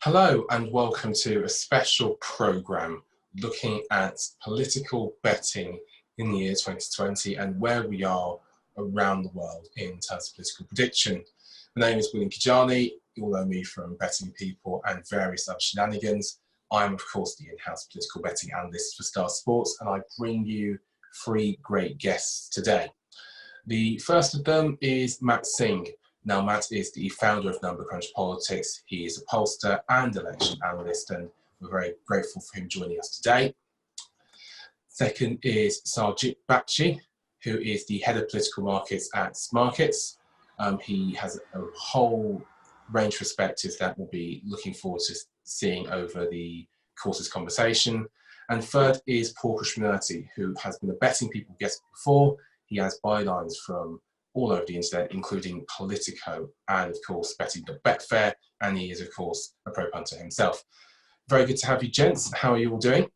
Hello and welcome to a special programme looking at political betting in the year 2020 and where we are around the world in terms of political prediction. My name is William Kedjanyi. You all know me from Betting People and various other shenanigans. I'm, of course, the in-house political betting analyst for Star Sports, and I bring you three great guests today. The first of them is Matt Singh. Now, Matt is the founder of Number Crunch Politics. He is a pollster and election analyst, and we're very grateful for him joining us today. Second is Sarbjit Bakhshi, who is the head of political markets at Smarkets. He has a whole range of perspectives that we'll be looking forward to seeing over the course of this conversation. And third is Paul Krishnamurty, who has been a Betting People guest before. He has bylines from all over the internet, including Politco and, of course, Betting.Betfair, and he is, of course, a pro punter himself. Very good to have you, gents. How are you all doing?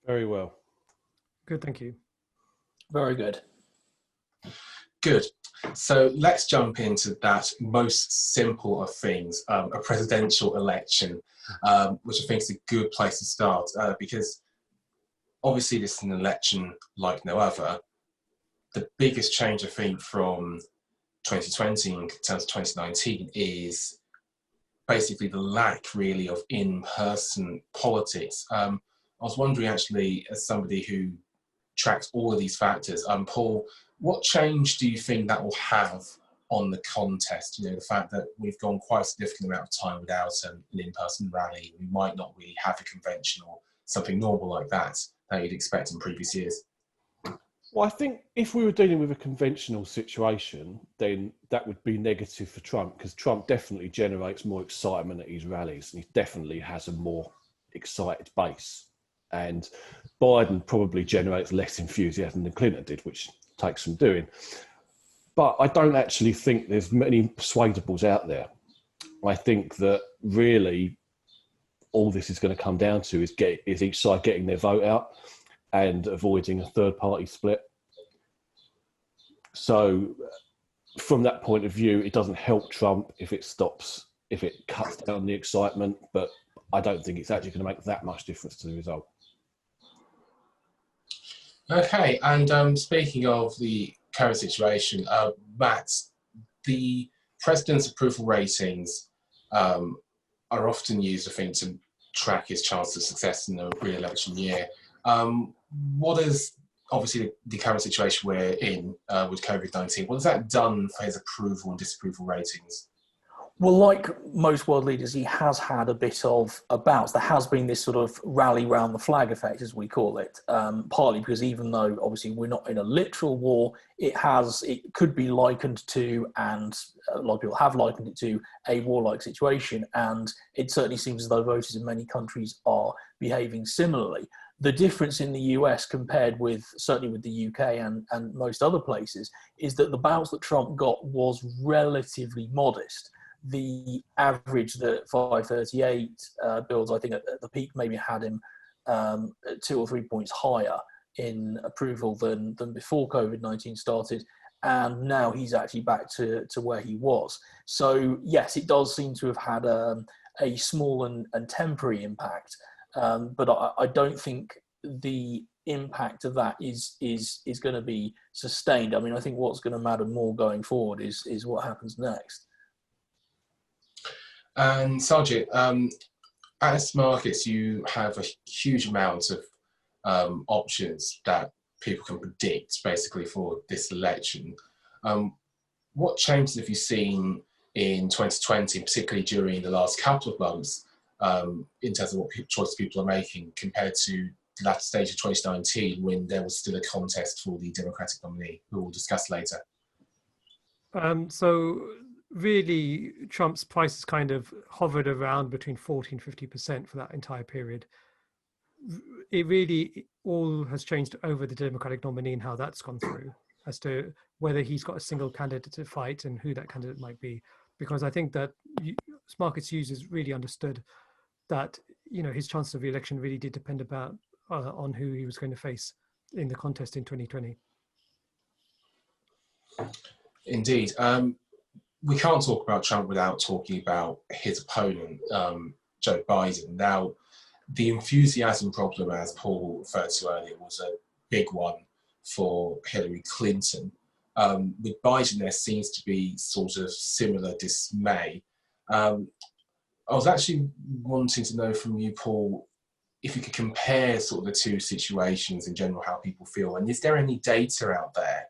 Very well. Good, thank you. Very good. Good. So let's jump into that most simple of things, a presidential election, which I think is a good place to start, because obviously this is an election like no other. The biggest change, I think, from 2020 in terms of 2019 is basically the lack, really, of in-person politics. I was wondering, actually, as somebody who tracks all of these factors, Paul, what change do you think that will have on the contest? You know, the fact that we've gone quite a significant amount of time without an in-person rally, we might not really have a convention or something normal like that you'd expect in previous years. Well, I think if we were dealing with a conventional situation, then that would be negative for Trump, because Trump definitely generates more excitement at his rallies, and he definitely has a more excited base. And Biden probably generates less enthusiasm than Clinton did, which takes some doing. But I don't actually think there's many persuadables out there. I think that really all this is going to come down to is each side getting their vote out and avoiding a third-party split. So from that point of view, it doesn't help Trump if it cuts down the excitement, but I don't think it's actually going to make that much difference to the result. Okay, and speaking of the current situation, Matt, the president's approval ratings are often used, I think, to track his chance of success in the re-election year. What is obviously the current situation we're in with COVID-19? What has that done for his approval and disapproval ratings? Well, like most world leaders, he has had a bit of a bounce. There has been this sort of rally round the flag effect, as we call it, partly because even though obviously we're not in a literal war, it could be likened to, and a lot of people have likened it to, a warlike situation. And it certainly seems as though voters in many countries are behaving similarly. The difference in the US compared with, certainly with the UK and most other places, is that the bounce that Trump got was relatively modest. The average, the 538 builds, I think at the peak maybe had him 2 or 3 points higher in approval than before COVID-19 started. And now he's actually back to where he was. So yes, it does seem to have had a small and temporary impact. But I don't think the impact of that is going to be sustained. I mean, I think what's going to matter more going forward is what happens next. And Sarbjit, at Smarkets, you have a huge amount of options that people can predict, basically, for this election. What changes have you seen in 2020, particularly during the last couple of months, in terms of what choices people are making compared to the latter stage of 2019, when there was still a contest for the Democratic nominee, who we'll discuss later? So really, Trump's prices kind of hovered around between 40 and 50% for that entire period. It really all has changed over the Democratic nominee and how that's gone through, as to whether he's got a single candidate to fight and who that candidate might be. Because I think that Smarkets users really understood that, you know, his chances of re-election really did depend on who he was going to face in the contest in 2020. Indeed. We can't talk about Trump without talking about his opponent, Joe Biden. Now, the enthusiasm problem, as Paul referred to earlier, was a big one for Hillary Clinton. With Biden, there seems to be sort of similar dismay. I was actually wanting to know from you, Paul, if you could compare sort of the two situations in general, how people feel, and is there any data out there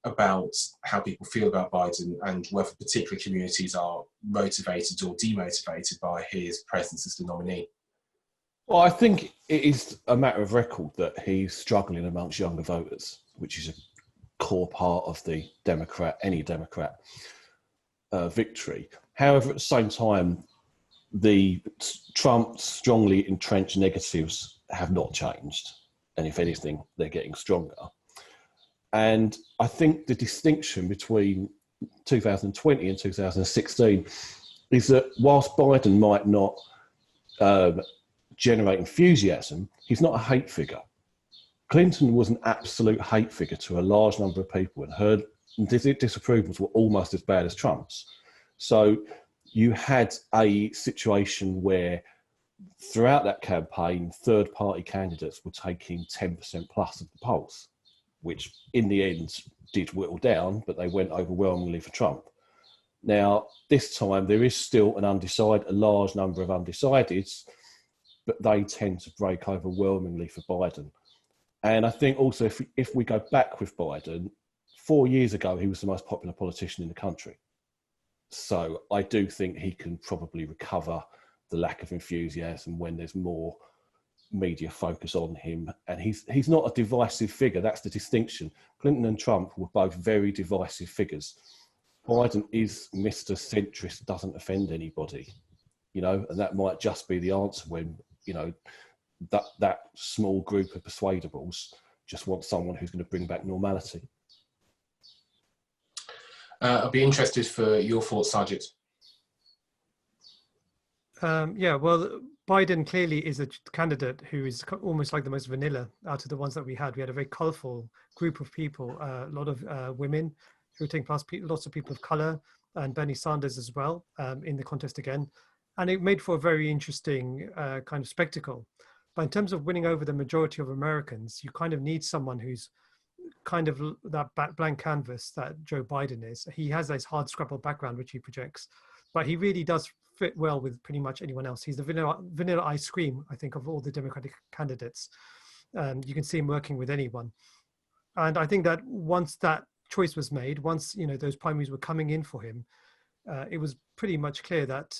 about how people feel about Biden and whether particular communities are motivated or demotivated by his presence as the nominee? Well, I think it is a matter of record that he's struggling amongst younger voters, which is a core part of the any Democrat victory. However, at the same time, the Trump's strongly entrenched negatives have not changed. And if anything, they're getting stronger. And I think the distinction between 2020 and 2016 is that whilst Biden might not generate enthusiasm, he's not a hate figure. Clinton was an absolute hate figure to a large number of people, and her disapprovals were almost as bad as Trump's. So you had a situation where throughout that campaign, third-party candidates were taking 10% plus of the polls, which in the end did whittle down, but they went overwhelmingly for Trump. Now, this time there is still a large number of undecideds, but they tend to break overwhelmingly for Biden. And I think also if we go back with Biden, 4 years ago, he was the most popular politician in the country. So I do think he can probably recover the lack of enthusiasm when there's more media focus on him. And he's not a divisive figure. That's the distinction. Clinton and Trump were both very divisive figures. Biden is Mr. Centrist, doesn't offend anybody, and that might just be the answer when, that small group of persuadables just want someone who's going to bring back normality. I'll be interested for your thoughts, Sarbjit. Well, Biden clearly is a candidate who is almost like the most vanilla out of the ones that we had. We had a very colourful group of people, a lot of women who were taking part, lots of people of colour, and Bernie Sanders as well in the contest again. And it made for a very interesting kind of spectacle. But in terms of winning over the majority of Americans, you kind of need someone who's kind of that blank canvas that Joe Biden is. He has this hard scrabble background, which he projects, but he really does fit well with pretty much anyone else. He's the vanilla ice cream, I think, of all the Democratic candidates. You can see him working with anyone. And I think that once that choice was made, once, those primaries were coming in for him, it was pretty much clear that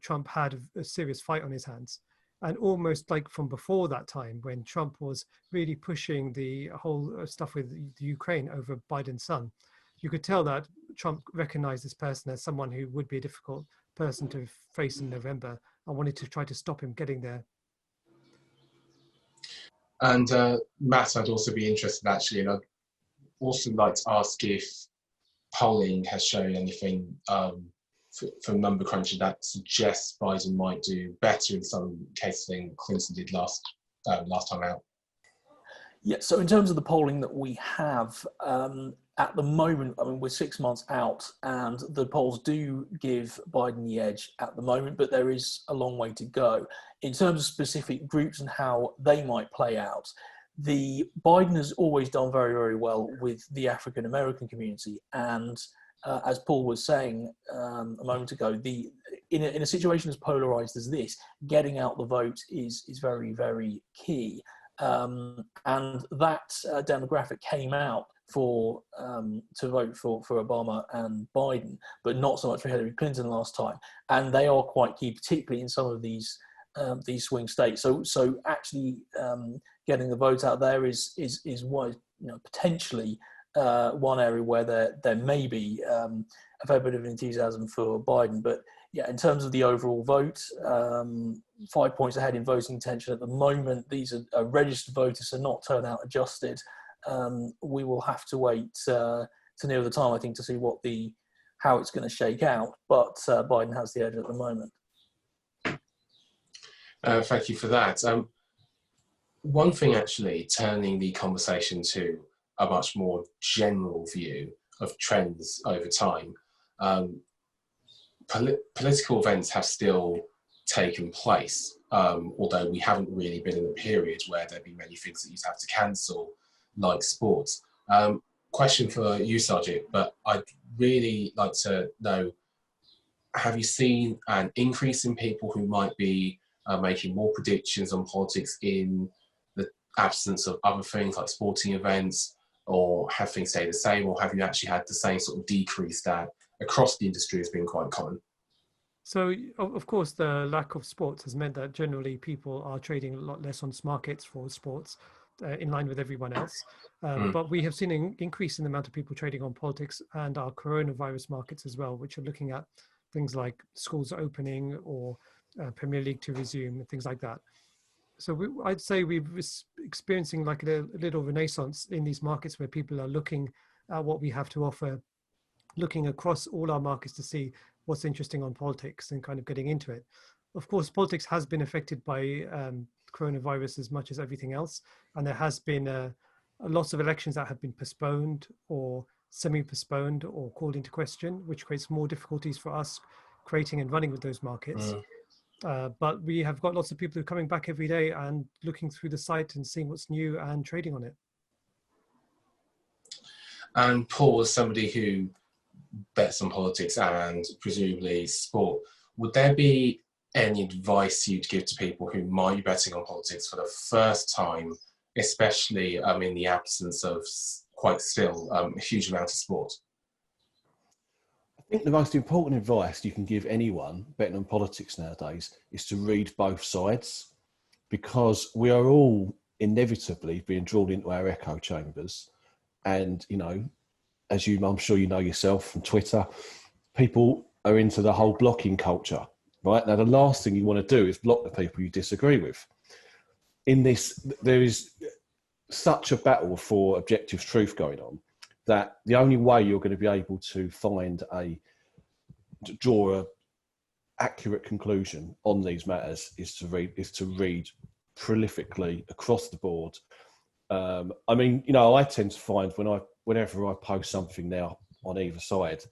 Trump had a serious fight on his hands. And almost like from before that time, when Trump was really pushing the whole stuff with the Ukraine over Biden's son, you could tell that Trump recognized this person as someone who would be a difficult person to face in November and wanted to try to stop him getting there. And Matt, I'd also be interested actually, and I'd also like to ask if polling has shown anything from number crunching that suggests Biden might do better in some cases than Clinton did last time out. Yeah, so in terms of the polling that we have, at the moment, we're 6 months out and the polls do give Biden the edge at the moment, but there is a long way to go. In terms of specific groups and how they might play out, Biden has always done very, very well with the African-American community. And as Paul was saying a moment ago, in a situation as polarized as this, getting out the vote is very, very key. And that demographic came out to vote for Obama and Biden, but not so much for Hillary Clinton last time. And they are quite key, particularly in some of these swing states. So actually getting the vote out there is what, potentially one area where there may be a fair bit of enthusiasm for Biden. But yeah, in terms of the overall vote, 5 points ahead in voting intention at the moment. These are registered voters, so not turnout adjusted. We will have to wait to near the time, I think, to see how it's going to shake out. But Biden has the edge at the moment. Thank you for that. One thing, actually, turning the conversation to a much more general view of trends over time. political events have still taken place, although we haven't really been in a period where there'd be many things that you'd have to cancel, like sports. Question for you, Sarbjit, but I'd really like to know, have you seen an increase in people who might be making more predictions on politics in the absence of other things like sporting events, or have things stayed the same, or have you actually had the same sort of decrease that across the industry has been quite common? So, of course, the lack of sports has meant that generally people are trading a lot less on Smarkets for sports, in line with everyone else. But we have seen an increase in the amount of people trading on politics and our coronavirus markets as well, which are looking at things like schools opening or Premier League to resume and things like that. So I'd say we're experiencing like a little renaissance in these markets where people are looking at what we have to offer, looking across all our markets to see what's interesting on politics and kind of getting into it. Of course, politics has been affected by coronavirus as much as everything else. And there has been lots of elections that have been postponed or semi-postponed or called into question, which creates more difficulties for us creating and running with those markets. But we have got lots of people who are coming back every day and looking through the site and seeing what's new and trading on it. And Paul, as somebody who bets on politics and presumably sport, would there be any advice you'd give to people who might be betting on politics for the first time, especially in the absence of quite still a huge amount of sport? I think the most important advice you can give anyone betting on politics nowadays is to read both sides, because we are all inevitably being drawn into our echo chambers. And, you know, as I'm sure you know yourself from Twitter, people are into the whole blocking culture, right? Now, the last thing you want to do is block the people you disagree with. In this, there is such a battle for objective truth going on that the only way you're going to be able to draw a accurate conclusion on these matters is to read prolifically across the board. I mean, you know, I tend to find whenever I post something now on either side,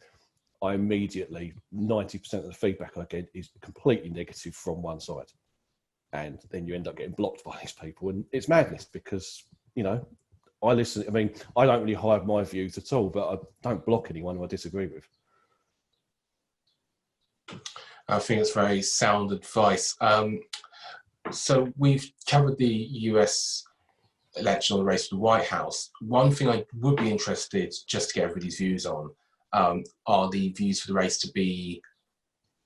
I immediately 90% of the feedback I get is completely negative from one side, and then you end up getting blocked by these people, and it's madness because, you know, I listen. I mean, I don't really hide my views at all, but I don't block anyone who I disagree with. I think it's very sound advice. So we've covered the US election, the race for the White House. One thing I would be interested just to get everybody's views on are the views for the race to be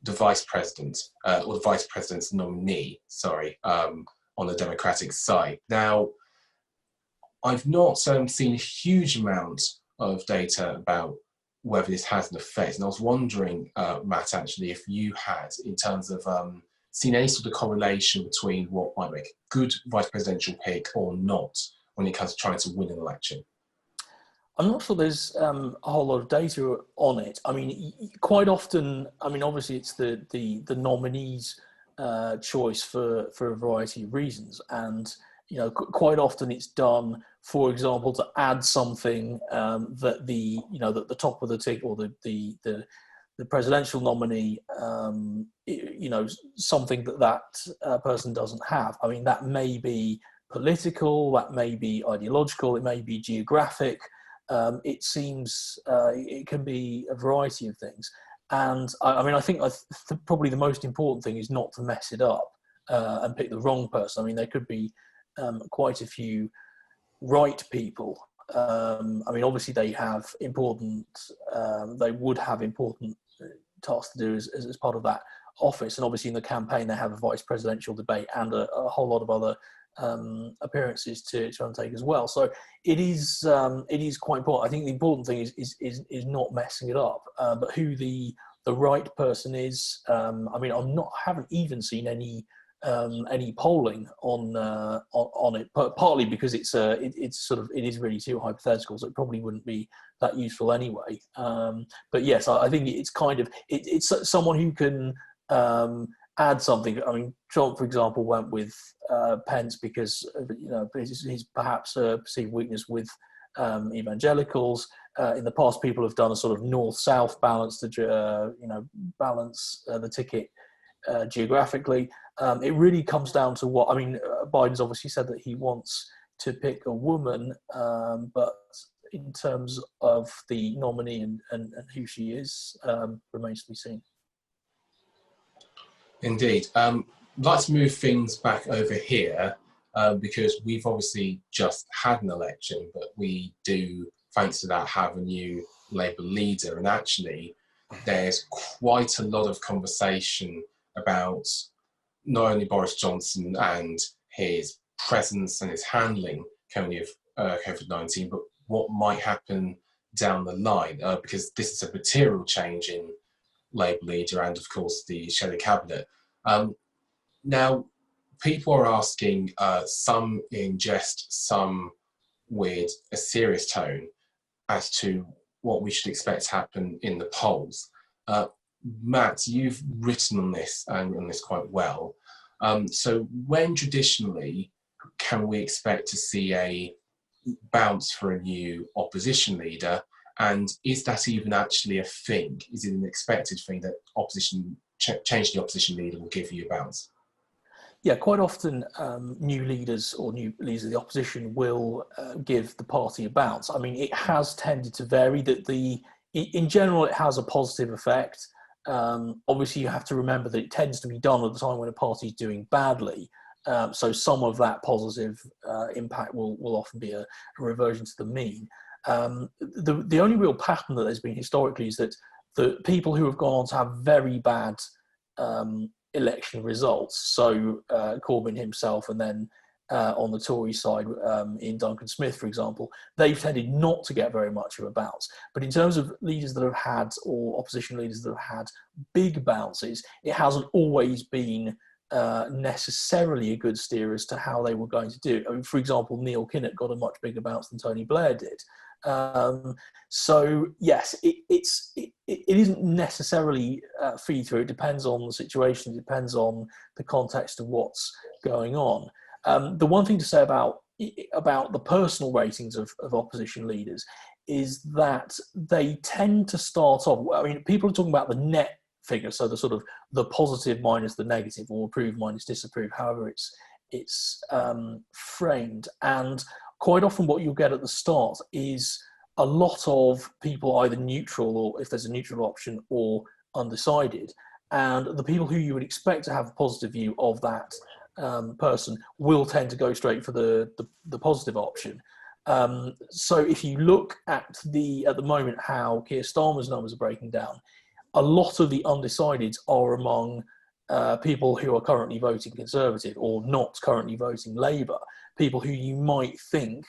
the vice president or the vice president's nominee, on the Democratic side. Now, I've not seen a huge amount of data about whether this has an effect. And I was wondering, Matt, actually, if you had, in terms of seen any sort of correlation between what might make a good vice presidential pick or not when it comes to trying to win an election. I'm not sure there's a whole lot of data on it. I mean, quite often, I mean, obviously it's the nominee's choice for a variety of reasons. And, you know, quite often it's done, for example, to add something that the top of the tick or the presidential nominee, you know, something that person doesn't have. I mean, that may be political, that may be ideological, it may be geographic. It seems it can be a variety of things. And I mean, I think probably the most important thing is not to mess it up and pick the wrong person. I mean, there could be quite a few right people. I mean, obviously they would have important tasks to do as part of that office. And obviously in the campaign, they have a vice presidential debate and a whole lot of other appearances to undertake as well. So it is quite important. I think the important thing is not messing it up, but who the right person is. I mean, haven't even seen any polling on it, partly because it is really too hypothetical, so it probably wouldn't be that useful anyway. But yes, I think it's kind of it's someone who can add something. I mean, Trump, for example, went with Pence because, you know, he's perhaps a perceived weakness with evangelicals. in the past, people have done a sort of north-south balance to, balance the ticket geographically. It really comes down to what, Biden's obviously said that he wants to pick a woman, but in terms of the nominee and who she is, remains to be seen. Indeed. I'd like to move things back over here because we've obviously just had an election, but we do, thanks to that, have a new Labour leader. And actually, there's quite a lot of conversation about not only Boris Johnson and his presence and his handling currently of COVID-19, but what might happen down the line, because this is a material change in Labour leader and, of course, the shadow cabinet. Now, people are asking, some in jest, some with a serious tone, as to what we should expect to happen in the polls. Matt, you've written on this and on this quite well. So when traditionally can we expect to see a bounce for a new opposition leader? And is that even actually a thing? Is it an expected thing that changing the opposition leader will give you a bounce? Yeah, quite often new leaders or new leaders of the opposition will give the party a bounce. It has tended to vary. In general, it has a positive effect. Obviously, you have to remember that it tends to be done at the time when a party is doing badly. So some of that positive impact will often be a reversion to the mean. The only real pattern that there's been historically is that the people who have gone on to have very bad election results, so Corbyn himself, and then on the Tory side, in Duncan Smith, for example, they've tended not to get very much of a bounce. But in terms of leaders that have had, or opposition leaders that have had big bounces, it hasn't always been necessarily a good steer as to how they were going to do. For example, Neil Kinnock got a much bigger bounce than Tony Blair did. So yes, it isn't necessarily feed through. It depends on the situation. It depends on the context of what's going on. The one thing to say about the personal ratings of opposition leaders is that they tend to start off. People are talking about the net figure, so the sort of the positive minus the negative, or approve minus disapprove, however it's framed. And quite often what you'll get at the start is a lot of people either neutral, or if there's a neutral option, or undecided. And the people who you would expect to have a positive view of that person will tend to go straight for the positive option. So if you look at the moment how Keir Starmer's numbers are breaking down, a lot of the undecideds are among people who are currently voting Conservative or not currently voting Labour, people who you might think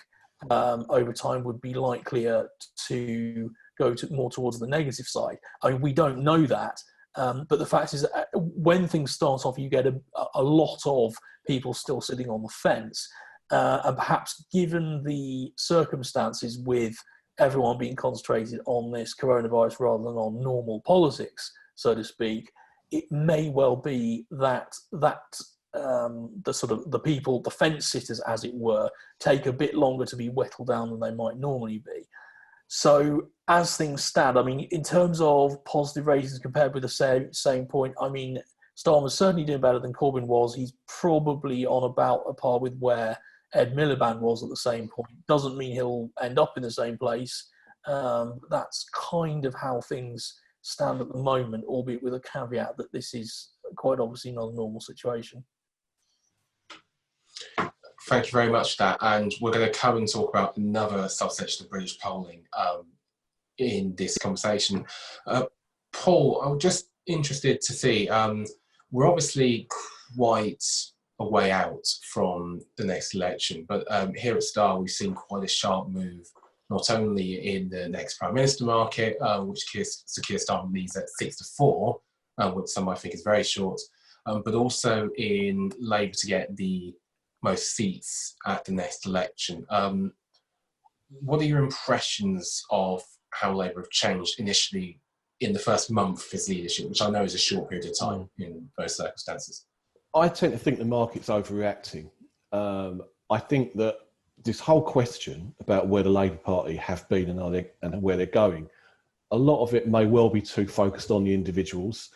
over time would be likelier to go more towards the negative side. We don't know that, but the fact is that when things start off, you get a lot of people still sitting on the fence, and perhaps given the circumstances with everyone being concentrated on this coronavirus rather than on normal politics, so to speak, it may well be that the sort of the people, the fence sitters, as it were, take a bit longer to be whittled down than they might normally be. So as things stand, in terms of positive ratings compared with the same point, Starmer's certainly doing better than Corbyn was. He's probably on about a par with where Ed Miliband was at the same point. Doesn't mean he'll end up in the same place. That's kind of how things stand at the moment, albeit with a caveat that this is quite obviously not a normal situation. Thank you very much for that. And we're going to come and talk about another subsection of British polling in this conversation. Paul, I'm just interested to see, we're obviously quite a way out from the next election, but here at Star we've seen quite a sharp move, not only in the next Prime Minister market, which Keir Starmer leads at 6-4, which some I think is very short, but also in Labour to get the most seats at the next election. What are your impressions of how Labour have changed initially in the first month of his leadership, which I know is a short period of time in those circumstances? I tend to think the market's overreacting. I think that this whole question about where the Labour Party have been and where they're going, a lot of it may well be too focused on the individuals,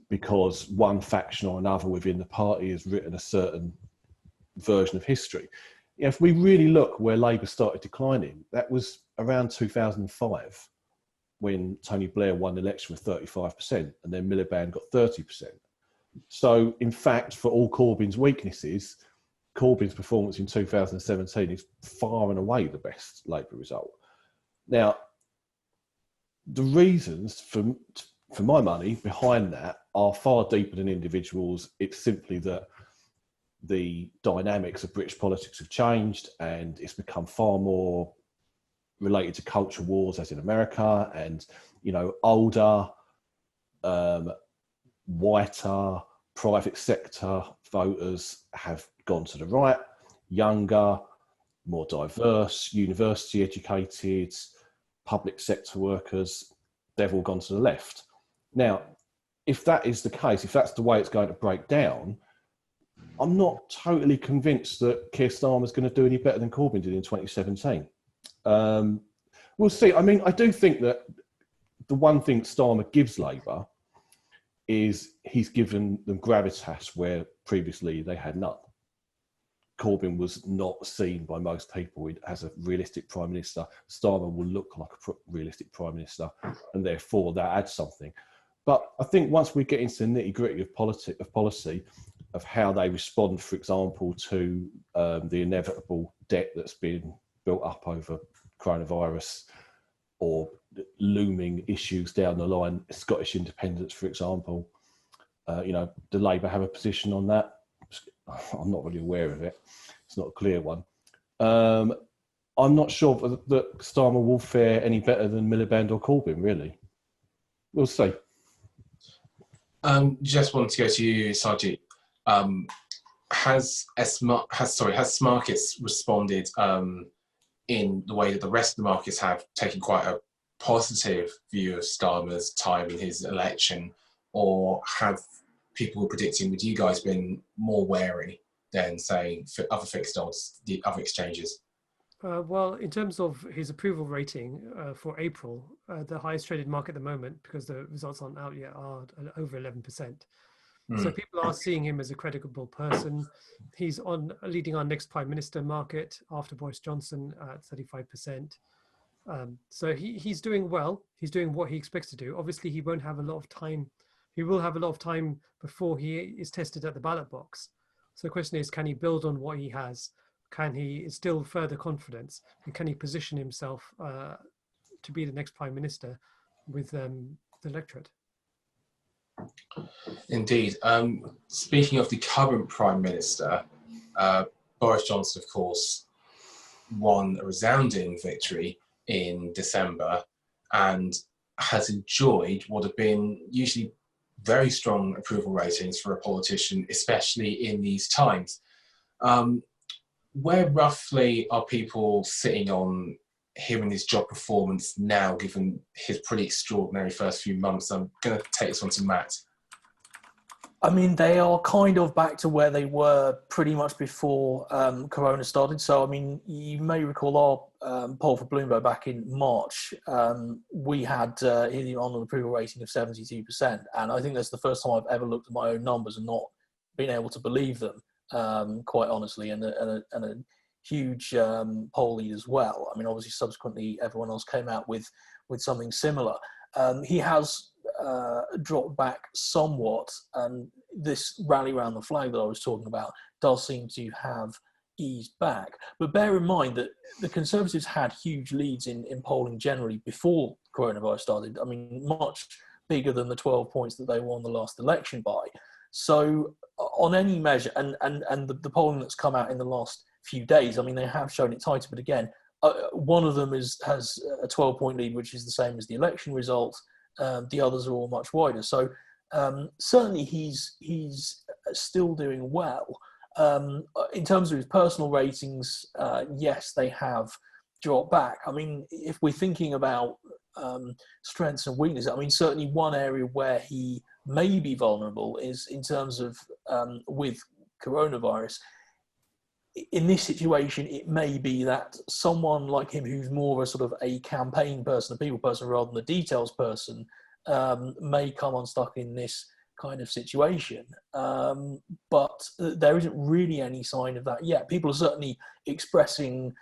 because one faction or another within the party has written a certain version of history. If we really look where Labour started declining, that was around 2005, when Tony Blair won the election with 35%, and then Miliband got 30%. So, in fact, for all Corbyn's weaknesses, Corbyn's performance in 2017 is far and away the best Labour result. Now, the reasons, for my money, behind that are far deeper than individuals. It's simply that the dynamics of British politics have changed, and it's become far more related to culture wars, as in America, and, you know, older, whiter, private sector voters have gone to the right, younger, more diverse, university educated, public sector workers, they've all gone to the left. Now, if that is the case, if that's the way it's going to break down, I'm not totally convinced that Keir Starmer's going to do any better than Corbyn did in 2017. We'll see. I mean, I do think that the one thing Starmer gives Labour is he's given them gravitas where previously they had none. Corbyn was not seen by most people as a realistic Prime Minister. Starmer will look like a realistic Prime Minister, and therefore that adds something. But I think once we get into the nitty-gritty of policy, of how they respond, for example, to the inevitable debt that's been built up over coronavirus, or looming issues down the line, Scottish independence, for example, you know, do Labour have a position on that? I'm not really aware of it. It's not a clear one. I'm not sure that Starmer will fare any better than Miliband or Corbyn, really. We'll see. Just wanted to go to you, Sarbjit. Has Smarkets responded in the way that the rest of the markets have, taken quite a positive view of Starmer's time in his election, or have people who are predicting with you guys been more wary than, say, other fixed odds, the other exchanges? Well, in terms of his approval rating for April, the highest traded market at the moment, because the results aren't out yet, are over 11%. So people are seeing him as a credible person. He's leading our next Prime Minister market after Boris Johnson at 35%. So he's doing well. He's doing what he expects to do. Obviously, he won't have a lot of time. He will have a lot of time before he is tested at the ballot box. So the question is, can he build on what he has? Can he instill further confidence? And can he position himself to be the next Prime Minister with the electorate? Indeed. Speaking of the current Prime Minister, Boris Johnson, of course, won a resounding victory in December and has enjoyed what have been usually very strong approval ratings for a politician, especially in these times. Where roughly are people sitting on him and his job performance now, given his pretty extraordinary first few months? I'm going to take this one to Matt. I mean, they are kind of back to where they were pretty much before Corona started. So, I mean, you may recall our poll for Bloomberg back in March. We had him on an approval rating of 72%. And I think that's the first time I've ever looked at my own numbers and not been able to believe them, quite honestly, and a huge poll lead as well. I mean, obviously, subsequently, everyone else came out with something similar. He has dropped back somewhat, and this rally around the flag that I was talking about does seem to have eased back. But bear in mind that the Conservatives had huge leads in polling generally before coronavirus started. I mean, much bigger than the 12 points that they won the last election by. So on any measure, and the polling that's come out in the last few days, I mean, they have shown it tighter, but again, one of them has a 12-point lead, which is the same as the election result. The others are all much wider. So certainly he's still doing well. In terms of his personal ratings, yes, they have dropped back. I mean, if we're thinking about strengths and weaknesses, I mean, certainly one area where he may be vulnerable is in terms of with coronavirus. in this situation, it may be that someone like him, who's more of a sort of a campaign person, a people person, rather than a details person, may come unstuck in this kind of situation. But there isn't really any sign of that yet. People are certainly expressing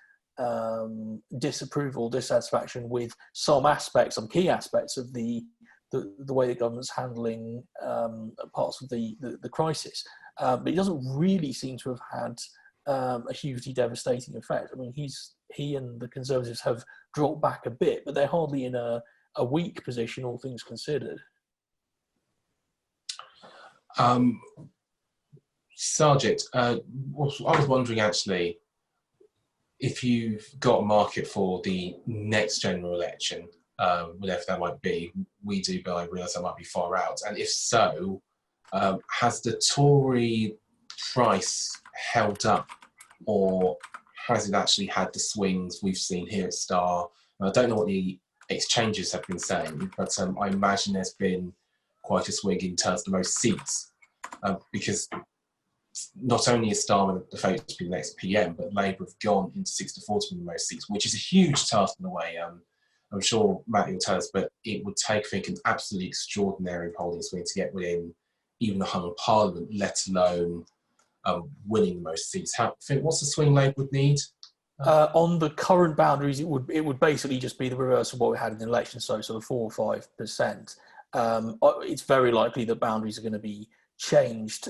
disapproval, dissatisfaction with some aspects, some key aspects of the way the government's handling parts of the crisis. But it doesn't really seem to have had a hugely devastating effect. I mean, he and the Conservatives have dropped back a bit, but they're hardly in a weak position, all things considered. Sarbjit, I was wondering actually, if you've got a market for the next general election, whatever that might be, we do, but I realise that might be far out. And if so, has the Tory price held up, or has it actually had the swings we've seen here at Star? I don't know what the exchanges have been saying, but I imagine there's been quite a swing in terms of the most seats, because not only is Star the favourite to be the next PM, but Labour have gone into 6-4 to be the most seats, which is a huge task in the way. I'm sure Matt will tell us, but it would take, I think, an absolutely extraordinary polling swing to get within even the hung Parliament, let alone winning the most seats. What's the swing Labour would need? On the current boundaries, it would basically just be the reverse of what we had in the election, so sort of 4 or 5%. It's very likely that boundaries are going to be changed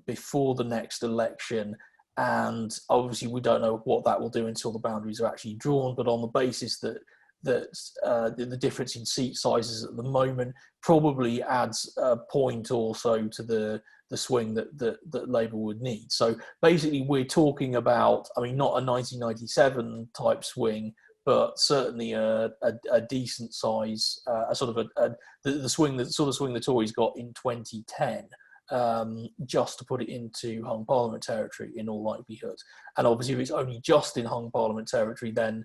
before the next election, and obviously we don't know what that will do until the boundaries are actually drawn. But on the basis that the difference in seat sizes at the moment probably adds a point or so to the swing that Labour would need. So basically we're talking about, I mean, not a 1997 type swing, but certainly a decent size, a sort of the swing the Tories got in 2010, just to put it into hung Parliament territory in all likelihood. And obviously, if it's only just in hung Parliament territory, then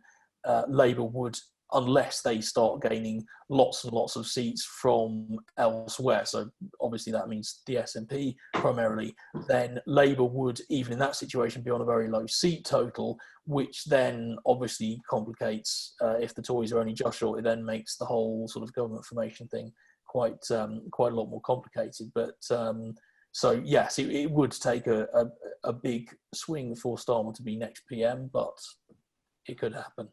Labour would, unless they start gaining lots and lots of seats from elsewhere, so obviously that means the SNP primarily, then Labour would, even in that situation, be on a very low seat total, which then obviously complicates, if the Tories are only just short, it then makes the whole sort of government formation thing quite a lot more complicated. But so yes, it would take a big swing for Starmer to be next PM, but it could happen.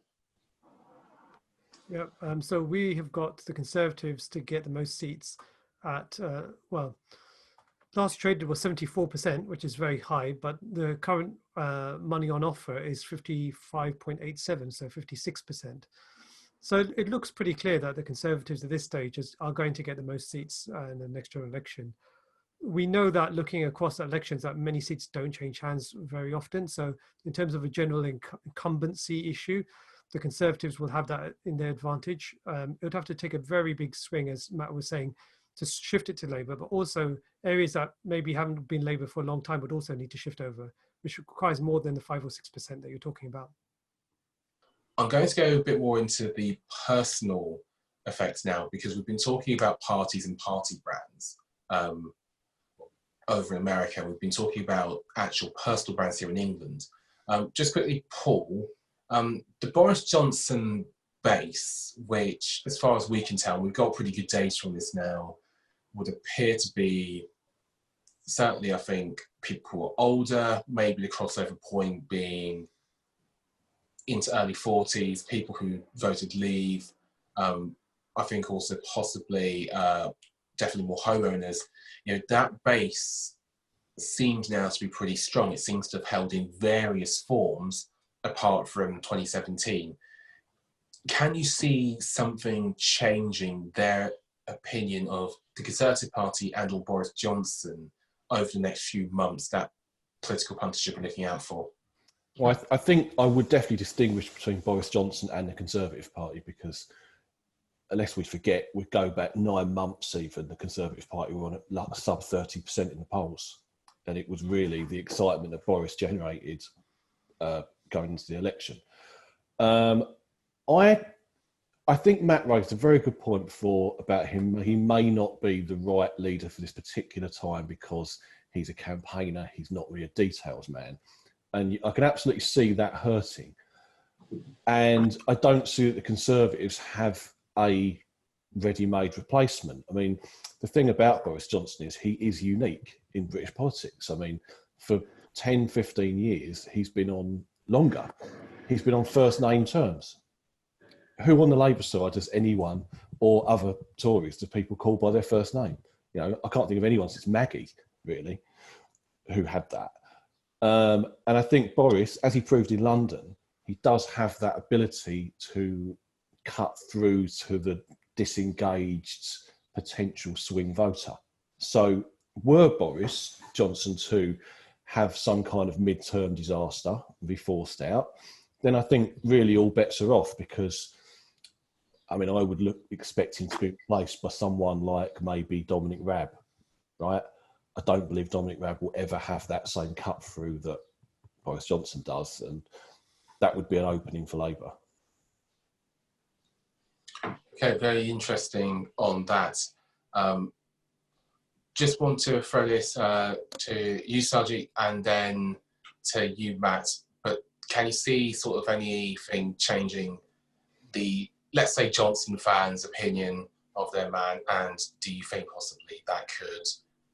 Yeah, so we have got the Conservatives to get the most seats at, last traded was 74%, which is very high, but the current money on offer is 55.87, so 56%. So it looks pretty clear that the Conservatives at this stage are going to get the most seats in the next general election. We know that looking across elections that many seats don't change hands very often. So in terms of a general incumbency issue, the Conservatives will have that in their advantage. It would have to take a very big swing, as Matt was saying, to shift it to Labour, but also areas that maybe haven't been Labour for a long time would also need to shift over, which requires more than the 5 or 6% that you're talking about. I'm going to go a bit more into the personal effects now, because we've been talking about parties and party brands over in America. We've been talking about actual personal brands here in England. Just quickly, Paul, the Boris Johnson base, which, as far as we can tell, we've got pretty good data on this now, would appear to be, certainly I think, people who are older, maybe the crossover point being into early 40s, people who voted Leave, I think also possibly definitely more homeowners. You know, that base seems now to be pretty strong. It seems to have held in various forms apart from 2017. Can you see something changing their opinion of the Conservative Party and or Boris Johnson over the next few months, that political punters should be looking out for? Well, I think I would definitely distinguish between Boris Johnson and the Conservative Party, because unless we forget, we go back 9 months even, the Conservative Party were on at sub 30% in the polls. And it was really the excitement that Boris generated going into the election. I think Matt raised a very good point before about him. He may not be the right leader for this particular time because he's a campaigner. He's not really a details man. And I can absolutely see that hurting. And I don't see that the Conservatives have a ready-made replacement. I mean, the thing about Boris Johnson is he is unique in British politics. I mean, for 10, 15 years, he's been on longer. He's been on first name terms. Who on the Labour side does anyone or other Tories do people call by their first name? You know, I can't think of anyone since Maggie, really, who had that. And I think Boris, as he proved in London, he does have that ability to cut through to the disengaged potential swing voter. So were Boris Johnson to have some kind of midterm disaster and be forced out, then I think really all bets are off, because I mean, I would expect him to be replaced by someone like maybe Dominic Raab, right? I don't believe Dominic Raab will ever have that same cut through that Boris Johnson does, and that would be an opening for Labour. Okay, very interesting on that. Just want to throw this to you, Sarbjit, and then to you, Matt. But can you see sort of anything changing the, let's say, Johnson fans' opinion of their man, and do you think possibly that could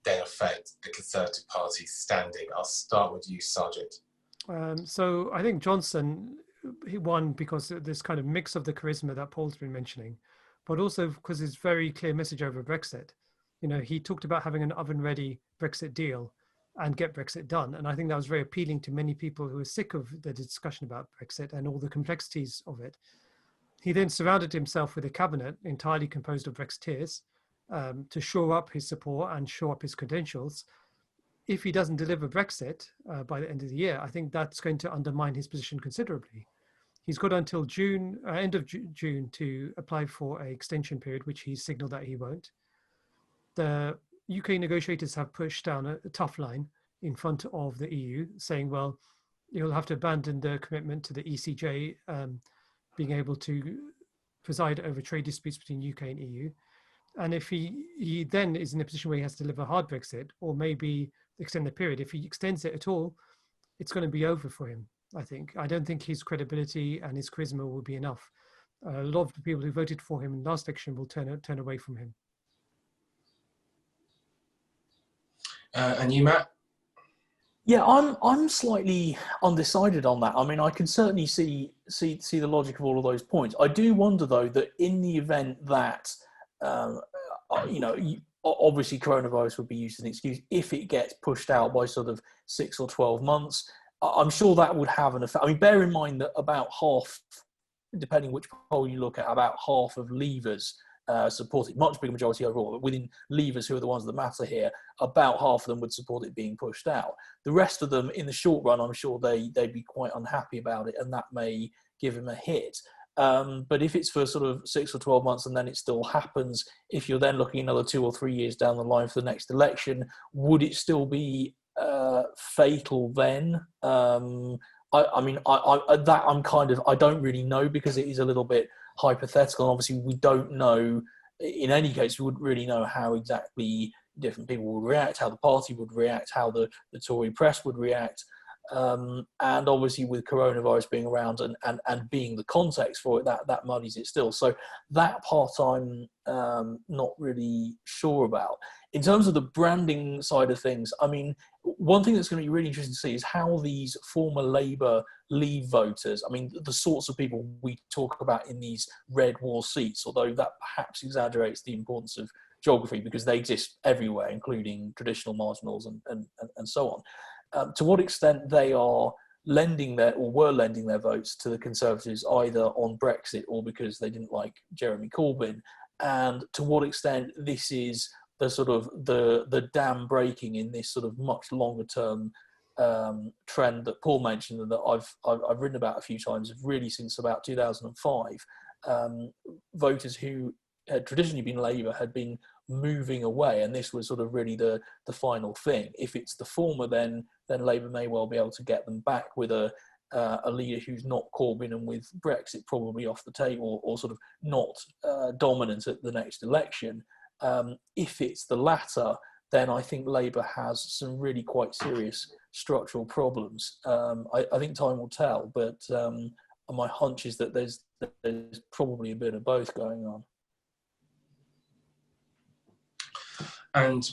then affect the Conservative Party's standing? I'll start with you, Sarbjit. So I think Johnson, he won because of this kind of mix of the charisma that Paul's been mentioning, but also because his very clear message over Brexit. You know, he talked about having an oven-ready Brexit deal and get Brexit done. And I think that was very appealing to many people who were sick of the discussion about Brexit and all the complexities of it. He then surrounded himself with a cabinet entirely composed of Brexiteers to shore up his support and shore up his credentials. If he doesn't deliver Brexit by the end of the year, I think that's going to undermine his position considerably. He's got until June, end of June, to apply for an extension period, which he signaled that he won't. The UK negotiators have pushed down a tough line in front of the EU, saying, well, you'll have to abandon the commitment to the ECJ being able to preside over trade disputes between UK and EU. And if he then is in a position where he has to deliver a hard Brexit, or maybe extend the period, if he extends it at all, it's going to be over for him, I think. I don't think his credibility and his charisma will be enough. A lot of the people who voted for him in the last election will turn away from him. And you, Matt? Yeah, I'm slightly undecided on that. I mean, I can certainly see the logic of all of those points. I do wonder, though, that in the event that obviously coronavirus would be used as an excuse if it gets pushed out by sort of 6 or 12 months. I'm sure that would have an effect. I mean, bear in mind that about half, depending which poll you look at, about half of Leavers support it, much bigger majority overall, but within Leavers, who are the ones that matter here, about half of them would support it being pushed out. The rest of them, in the short run, I'm sure they'd be quite unhappy about it, and that may give him a hit. But if it's for sort of 6 or 12 months and then it still happens, if you're then looking another 2 or 3 years down the line for the next election, would it still be fatal then? I don't really know, because it is a little bit hypothetical. And obviously, we don't know. In any case, we wouldn't really know how exactly different people would react, how the party would react, how the Tory press would react. And obviously, with coronavirus being around and being the context for it, that muddies it still. So that part I'm not really sure about. In terms of the branding side of things, I mean, one thing that's going to be really interesting to see is how these former Labour Leave voters, I mean, the sorts of people we talk about in these red wall seats, although that perhaps exaggerates the importance of geography because they exist everywhere, including traditional marginals and so on. To what extent they are were lending their votes to the Conservatives either on Brexit or because they didn't like Jeremy Corbyn, and to what extent this is the sort of the dam breaking in this sort of much longer term trend that Paul mentioned and that I've written about a few times, really since about 2005. Voters who had traditionally been Labour had been moving away, and this was sort of really the final thing. If it's the former, then Labour may well be able to get them back with a leader who's not Corbyn, and with Brexit probably off the table or sort of not dominant at the next election. If it's the latter, then I think Labour has some really quite serious structural problems. I think time will tell, but my hunch is that there's probably a bit of both going on. And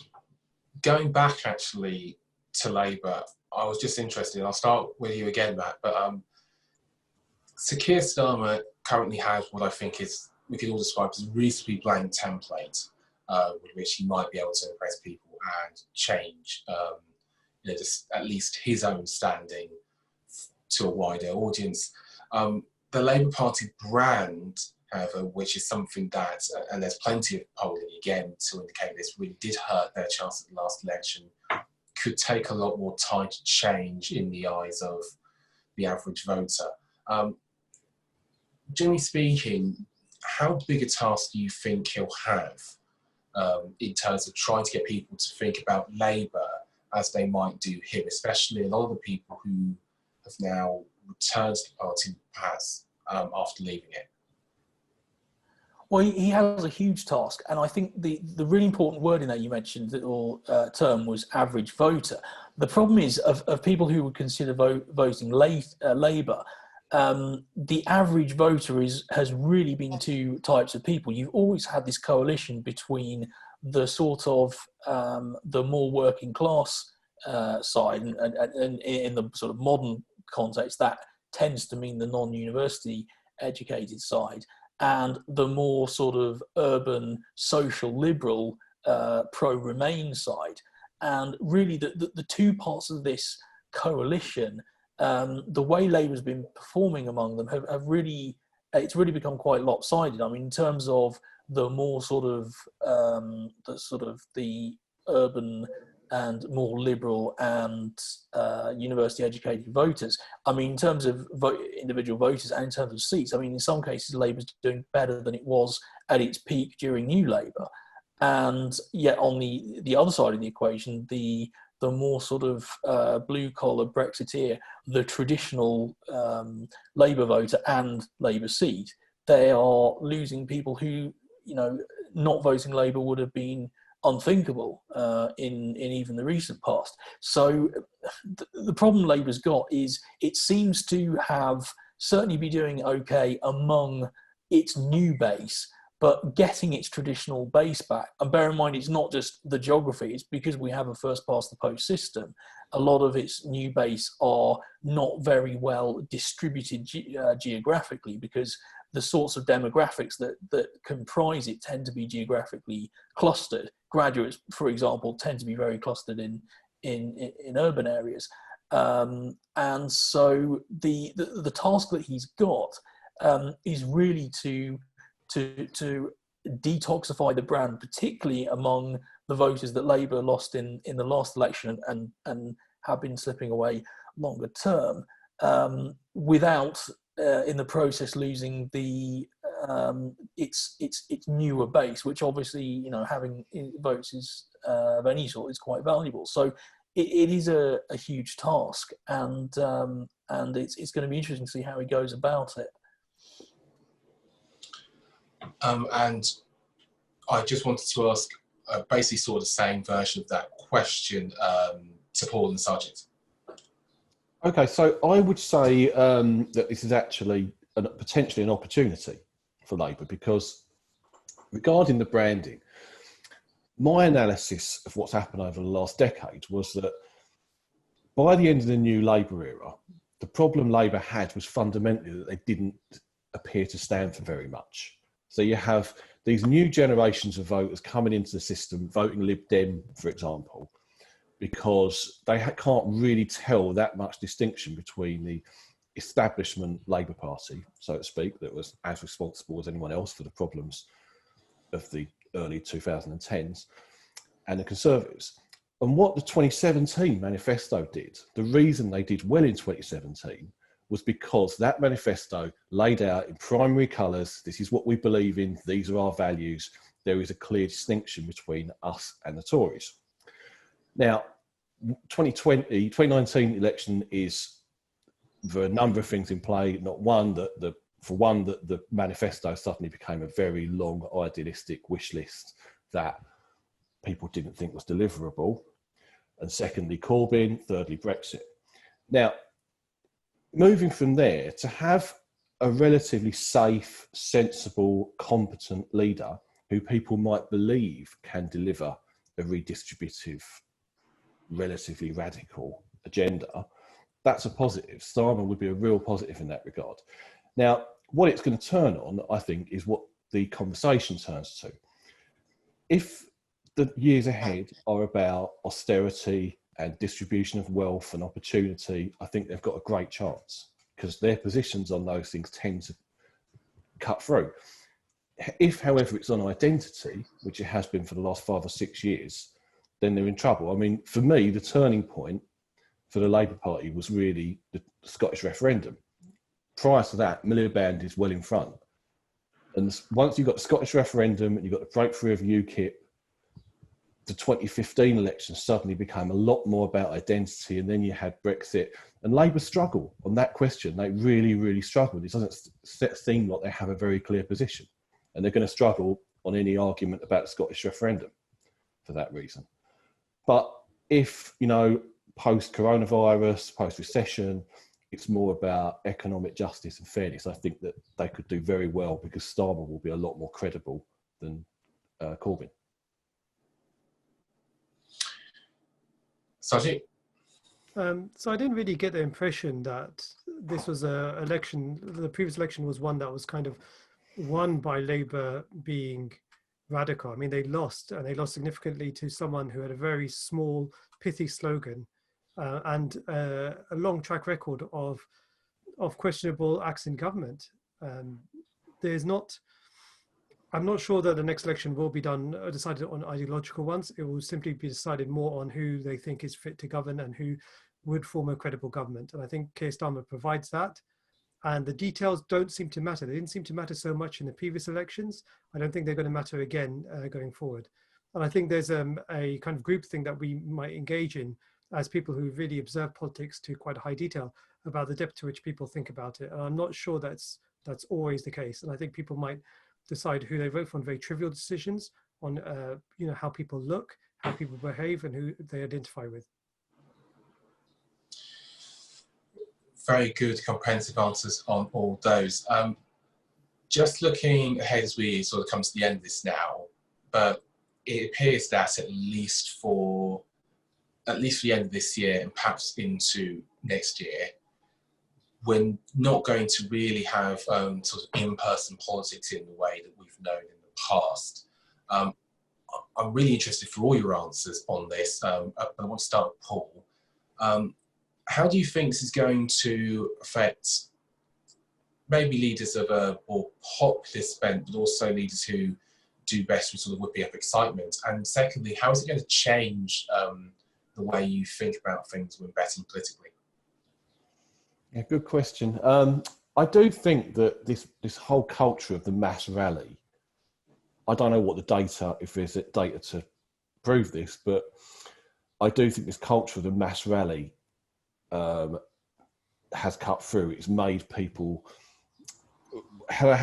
going back actually to Labour, I was just interested, and I'll start with you again, Matt, but Sir Keir Starmer currently has what I think is, we could all describe as a reasonably blank template with which he might be able to impress people and change just at least his own standing to a wider audience. The Labour Party brand, however, which is something that, and there's plenty of polling again to indicate this, really did hurt their chance at the last election, could take a lot more time to change in the eyes of the average voter. Generally speaking, how big a task do you think he'll have in terms of trying to get people to think about Labour as they might do him, especially a lot of the people who have now returned to the party perhaps after leaving it? Well, he has a huge task, and I think the really important word in that you mentioned, or term, was average voter. The problem is of people who would consider voting Labour, the average voter has really been two types of people. You've always had this coalition between the sort of the more working class side, and in the sort of modern context, that tends to mean the non-university educated side, and the more sort of urban social liberal pro-Remain side. And really the two parts of this coalition, the way Labour's been performing among them have really, it's really become quite lopsided. I mean, in terms of the more sort of the urban and more liberal and university educated voters. I mean, in terms of individual voters and in terms of seats, I mean, in some cases, Labour's doing better than it was at its peak during New Labour. And yet on the other side of the equation, the more sort of blue-collar Brexiteer, the traditional Labour voter and Labour seat, they are losing people who, not voting Labour would have been unthinkable in even the recent past. So the problem Labour's got is it seems to have certainly be doing okay among its new base, but getting its traditional base back. And bear in mind, it's not just the geography, it's because we have a first past the post system. A lot of its new base are not very well distributed geographically, because the sorts of demographics that comprise it tend to be geographically clustered. Graduates, for example, tend to be very clustered in urban areas. And so the task that he's got is really to detoxify the brand, particularly among the voters that Labour lost in the last election and have been slipping away longer term, without in the process losing its newer base, which obviously having votes of any sort is quite valuable. So it is a huge task, and it's going to be interesting to see how he goes about it. And I just wanted to ask basically sort of the same version of that question to Paul and Sarbjit. Okay, so I would say that this is actually potentially an opportunity for Labour, because regarding the branding, my analysis of what's happened over the last decade was that by the end of the new Labour era, the problem Labour had was fundamentally that they didn't appear to stand for very much. So you have these new generations of voters coming into the system, voting Lib Dem, for example, because they can't really tell that much distinction between the establishment Labour Party, so to speak, that was as responsible as anyone else for the problems of the early 2010s, and the Conservatives. And what the 2017 manifesto did, the reason they did well in 2017 was because that manifesto laid out in primary colours, this is what we believe in, these are our values, there is a clear distinction between us and the Tories. Now, 2019 election is, there are a number of things in play, not one, that the manifesto suddenly became a very long idealistic wish list that people didn't think was deliverable. And secondly, Corbyn. Thirdly, Brexit. Now, moving from there, to have a relatively safe, sensible, competent leader who people might believe can deliver a redistributive, relatively radical agenda, that's a positive. Starmer would be a real positive in that regard. Now, what it's going to turn on, I think, is what the conversation turns to. If the years ahead are about austerity and distribution of wealth and opportunity, I think they've got a great chance because their positions on those things tend to cut through. If, however, it's on identity, which it has been for the last 5 or 6 years, then they're in trouble. I mean, for me, the turning point for the Labour Party was really the Scottish referendum. Prior to that, Miliband is well in front. And once you've got the Scottish referendum and you've got the breakthrough of UKIP, the 2015 election suddenly became a lot more about identity, and then you had Brexit. And Labour struggle on that question. They really, really struggled. It doesn't seem like they have a very clear position. And they're going to struggle on any argument about the Scottish referendum for that reason. But if, you know, post-coronavirus, post-recession, it's more about economic justice and fairness, I think that they could do very well because Starmer will be a lot more credible than Corbyn. Sarbjit? So I didn't really get the impression that this was a election, the previous election was one that was kind of won by Labour being radical. I mean, they lost, and they lost significantly to someone who had a very small, pithy slogan and a long track record of questionable acts in government. I'm not sure that the next election will be decided on ideological ones. It will simply be decided more on who they think is fit to govern and who would form a credible government. And I think Keir Starmer provides that. And the details don't seem to matter. They didn't seem to matter so much in the previous elections. I don't think they're going to matter again going forward. And I think there's a kind of group thing that we might engage in as people who really observe politics to quite a high detail about the depth to which people think about it. And I'm not sure that's always the case. And I think people might decide who they vote for on very trivial decisions, on how people look, how people behave, and who they identify with. Very good, comprehensive answers on all those. Just looking ahead as we sort of come to the end of this now, but it appears that at least for the end of this year and perhaps into next year, we're not going to really have sort of in-person politics in the way that we've known in the past. I'm really interested for all your answers on this. I want to start with Paul. How do you think this is going to affect maybe leaders of a more populist bent, but also leaders who do best with sort of whipping up excitement? And secondly, how is it going to change the way you think about things when betting politically? Yeah, good question. I do think that this whole culture of the mass rally, I don't know what the data, if there's data to prove this, but I do think this culture of the mass rally has cut through. It's made people, how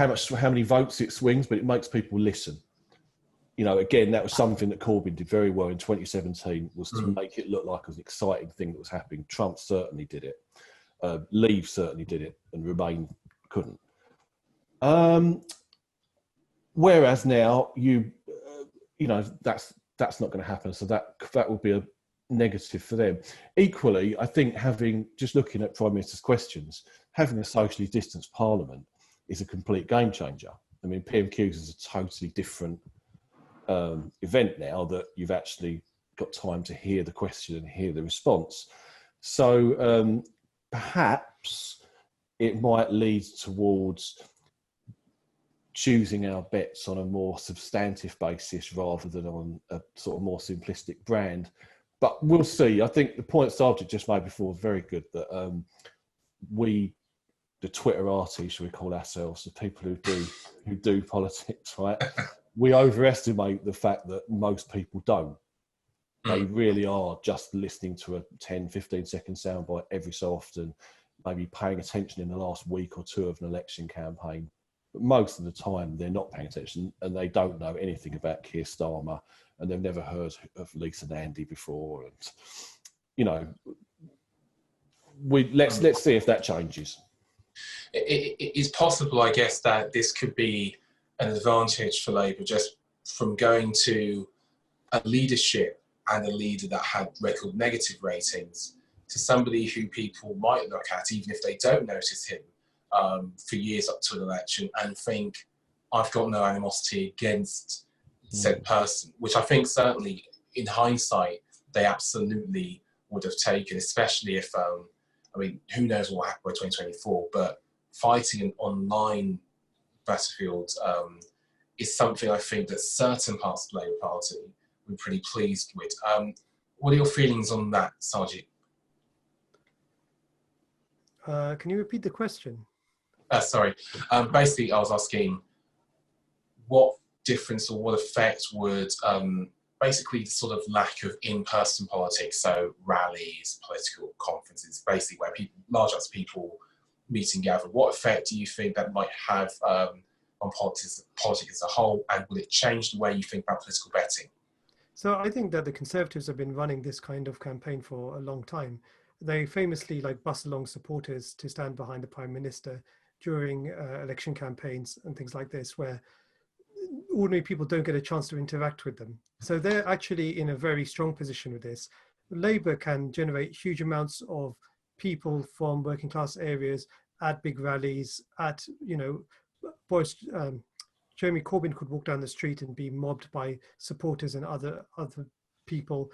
many votes it swings, but it makes people listen. You know, again, that was something that Corbyn did very well in 2017, was to make it look like it was an exciting thing that was happening. Trump certainly did it. Leave certainly did it, and Remain couldn't. Whereas now, that's not going to happen. So that will be a negative for them. Equally, I think just looking at Prime Minister's questions, having a socially distanced Parliament is a complete game changer. I mean, PMQs is a totally different event now that you've actually got time to hear the question and hear the response. So perhaps it might lead towards choosing our bets on a more substantive basis rather than on a sort of more simplistic brand. But we'll see. I think the point Sarbjit just made before was very good, that the Twitterati, shall we call ourselves, the people who do politics, right? We overestimate the fact that most people don't. They really are just listening to a 10, 15-second soundbite every so often, maybe paying attention in the last week or two of an election campaign. But most of the time, they're not paying attention, and they don't know anything about Keir Starmer, and they've never heard of Lisa Nandy before. And you know, let's see if that changes. It is possible, I guess, that this could be an advantage for Labour just from going to a leadership and a leader that had record negative ratings to somebody who people might look at, even if they don't notice him, for years up to an election and think, I've got no animosity against said person, which I think certainly in hindsight, they absolutely would have taken, especially if, I mean, who knows what will happen by 2024, but fighting an online battlefield is something I think that certain parts of the Labour Party were pretty pleased with. What are your feelings on that, Sarbjit? Can you repeat the question? Sorry. Basically, I was asking what difference or what effect would basically the sort of lack of in-person politics, so rallies, political conferences, basically where people, large amounts of people meet and gather, what effect do you think that might have on politics as a whole, and will it change the way you think about political betting? So I think that the Conservatives have been running this kind of campaign for a long time. They famously bus along supporters to stand behind the Prime Minister during election campaigns and things like this, where ordinary people don't get a chance to interact with them. So they're actually in a very strong position with this. Labour can generate huge amounts of people from working class areas at big rallies, at, Jeremy Corbyn could walk down the street and be mobbed by supporters and other people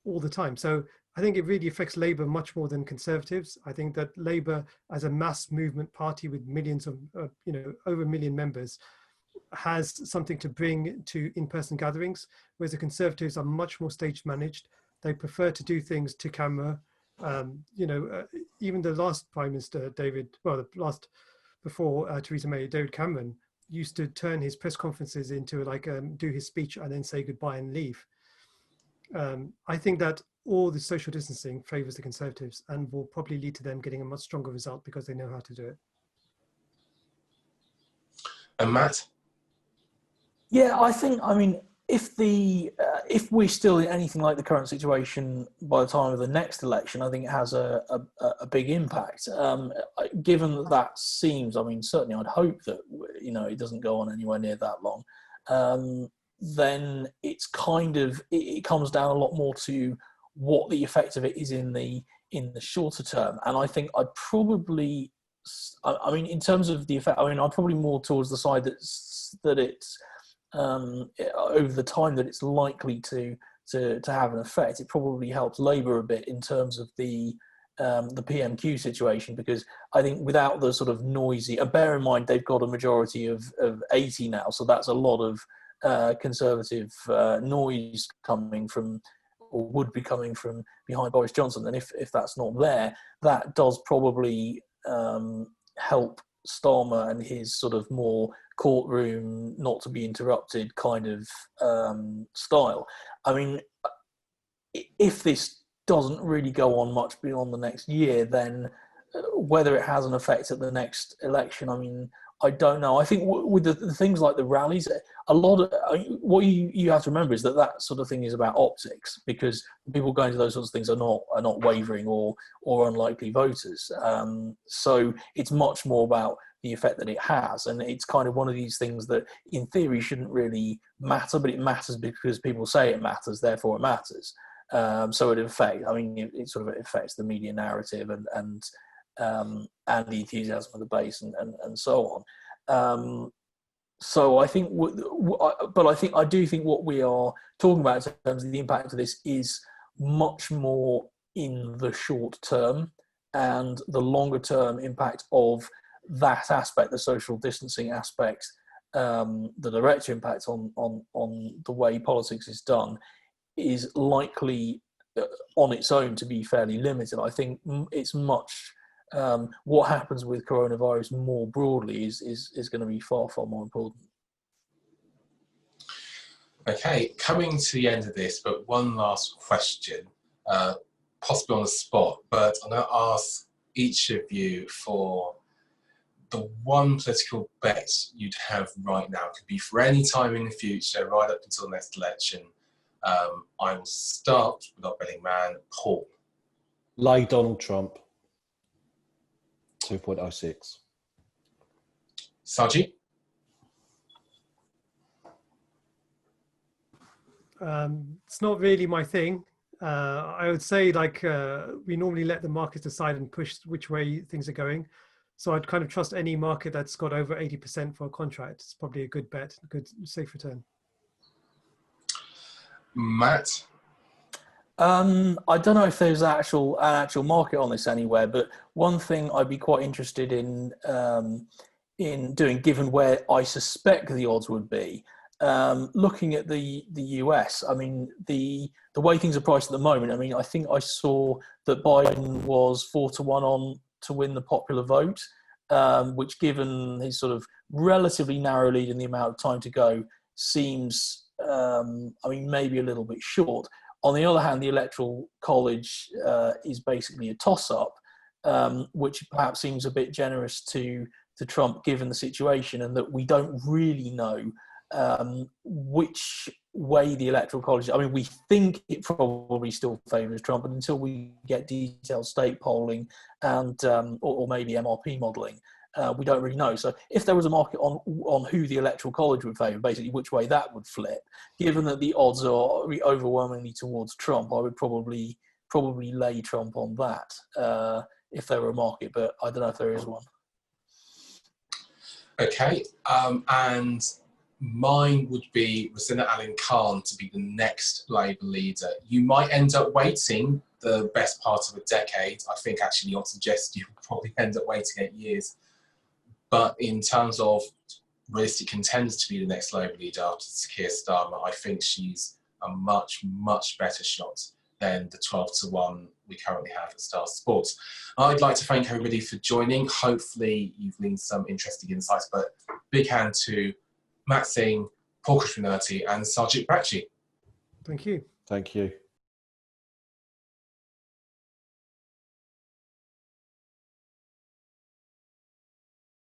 all the time. So I think it really affects Labour much more than Conservatives. I think that Labour, as a mass movement party with millions of, over 1 million members, has something to bring to in-person gatherings, whereas the Conservatives are much more stage managed. They prefer to do things to camera. Even the last Prime Minister, before Theresa May, David Cameron, used to turn his press conferences into do his speech and then say goodbye and leave. I think that all the social distancing favours the Conservatives and will probably lead to them getting a much stronger result because they know how to do it. And Matt? Yeah, if we're still in anything like the current situation by the time of the next election, I think it has a big impact. Given that seems, certainly I'd hope that it doesn't go on anywhere near that long. Then it's it comes down a lot more to what the effect of it is in the shorter term. And I think I'd probably, in terms of the effect, I'm probably more towards the side that it's over the time that it's likely to have an effect. It probably helps Labour a bit in terms of the PMQ situation, because I think without the sort of noisy, bear in mind they've got a majority of 80 now, so that's a lot of Conservative noise coming from, or would be coming from, behind Boris Johnson. And if that's not there, that does probably help Starmer and his sort of more courtroom, not to be interrupted kind of style. If this doesn't really go on much beyond the next year, then whether it has an effect at the next election, I don't know. I think with the things like the rallies, a lot of what you have to remember is that sort of thing is about optics, because people going to those sorts of things are not wavering or unlikely voters. So it's much more about the effect that it has, and it's kind of one of these things that in theory shouldn't really matter, but it matters because people say it matters, therefore it matters. So it it sort of affects the media narrative and the enthusiasm of the base and so on. So I think, I do think what we are talking about in terms of the impact of this is much more in the short term, and the longer term impact of that aspect, the social distancing aspect, the direct impact on the way politics is done, is likely on its own to be fairly limited. I think it's much what happens with coronavirus more broadly is going to be far, far more important. Okay, coming to the end of this, but one last question, possibly on the spot, but I'm going to ask each of you for the one political bet you'd have right now, could be for any time in the future, right up until the next election. I will start with our betting man, Paul. Lay Donald Trump. 2.06. Sarbjit? It's not really my thing. I would say we normally let the markets decide and push which way things are going. So I'd kind of trust any market that's got over 80% for a contract. It's probably a good bet, a good safe return. Matt? I don't know if there's an actual market on this anywhere, but one thing I'd be quite interested in doing, given where I suspect the odds would be, looking at the US. I mean, the way things are priced at the moment. I mean, I think I saw that Biden was 4-1 on to win the popular vote, which, given his sort of relatively narrow lead and the amount of time to go, seems, maybe a little bit short. On the other hand, the Electoral College is basically a toss-up, which perhaps seems a bit generous to Trump, given the situation, and that we don't really know which way the Electoral College. I mean, we think it probably still favours Trump, but until we get detailed state polling and or maybe MRP modelling, we don't really know. So if there was a market on who the Electoral College would favour, basically which way that would flip, given that the odds are overwhelmingly towards Trump, I would probably lay Trump on that if there were a market, but I don't know if there is one. Okay, and mine would be Rosanna Allen Khan to be the next Labour leader. You might end up waiting the best part of a decade. I think actually the odds suggest you'll probably end up waiting 8 years. But in terms of realistic contenders to be the next Labour leader after Keir Starmer, I think she's a much, much better shot than the 12-1 we currently have at Star Sports. I'd like to thank everybody for joining. Hopefully you've gleaned some interesting insights, but big hand to Matt Singh, Paul Krishnamurty and Sarbjit Bakhshi. Thank you. Thank you.